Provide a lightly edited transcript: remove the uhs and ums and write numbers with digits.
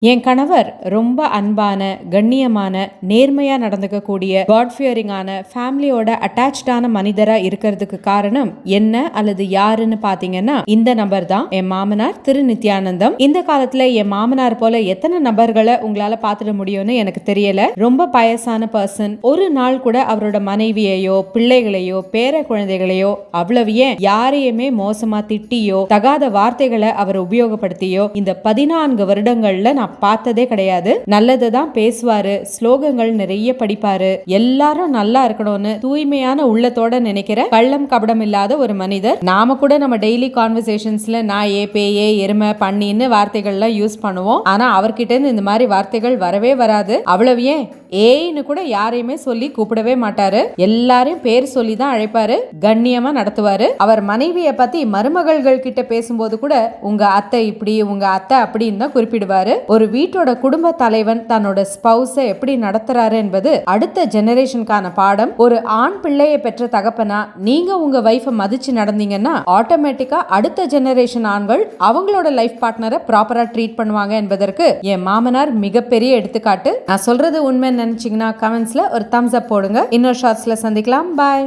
என் கணவர் ரொம்ப அன்பான, கண்ணியமான, நேர்மையா நடந்துக்கக்கூடிய, காட் ஃபியரிங்கான, ஃபேமிலியோட அட்டாச்சான மனிதரா இருக்கிறதுக்கு காரணம் என்ன அல்லது யாருன்னு பாத்தீங்கன்னா இந்த நபர் தான், என் மாமனார் திரு நித்யானந்தம். இந்த காலத்துல என் மாமனார் போல எத்தனை நபர்களை உங்களால பாத்துட முடியும்னு எனக்கு தெரியல. ரொம்ப பயசான பர்சன். ஒரு நாள் கூட அவரோட மனைவியையோ பிள்ளைகளையோ பேர குழந்தைகளையோ அவ்வளவு ஏன் யாரையுமே மோசமா திட்டியோ தகாத வார்த்தைகளை அவர் உபயோகப்படுத்தியோ இந்த 14 வருடங்கள்ல நான் பார்த்ததே கிடையாது. நல்லதுதான் பேசுவாரு, ஸ்லோகங்கள் நிறைய படிப்பாரு, எல்லாரும் நல்லா இருக்கணும்னு தூய்மையான உள்ளத்தோட நினைக்கிற கள்ளம் கபடம் இல்லாத ஒரு மனிதர். நாம கூட நம்ம டெய்லி கான்வர்சேஷன்ஸ்ல நாயே பேயே எருமை பண்ணின்னு வார்த்தைகள்லாம் யூஸ் பண்ணுவோம். ஆனா அவர்கிட்ட இருந்து இந்த மாதிரி வார்த்தைகள் வரவே வராது. அவ்வளவு ஏன் ஏன்னு கூட யாரையுமே சொல்லி கூப்பிடவே மாட்டாரு. எல்லாரையும் பேர் சொல்லி தான் அழைப்பாரு, கண்ணியமா நடத்துவாரு. அவர் மனைவியை பத்தி மருமகள்கள் கிட்ட பேசும்போது கூட உங்க அத்தை இப்படி உங்க அத்தை அப்படின்னு தான் குறிப்பிடுவாரு. ஒரு வீட்டோட குடும்ப தலைவன் தன்னோட ஸ்பௌஸை எப்படி நடத்துறாரு என்பது அடுத்த ஜெனரேஷனுக்கான பாடம். ஒரு ஆண் பிள்ளையை பெற்ற தகப்பனா நீங்க உங்க வைஃபை மதிச்சு நடந்தீங்கன்னா ஆட்டோமேட்டிக்கா அடுத்த ஜெனரேஷன் ஆண்கள் அவங்களோட லைஃப் பார்ட்னரை ப்ராப்பரா ட்ரீட் பண்ணுவாங்க என்பதற்கு என் மாமனார் மிகப்பெரிய எடுத்துக்காட்டு. நான் சொல்றது உண்மை நினைச்சீங்கன்னா கமெண்ட்ஸ்ல ஒரு தம்ஸ் அப் போடுங்க. இன்னொரு ஷார்ட்ஸ்ல சந்திக்கலாம். பாய்.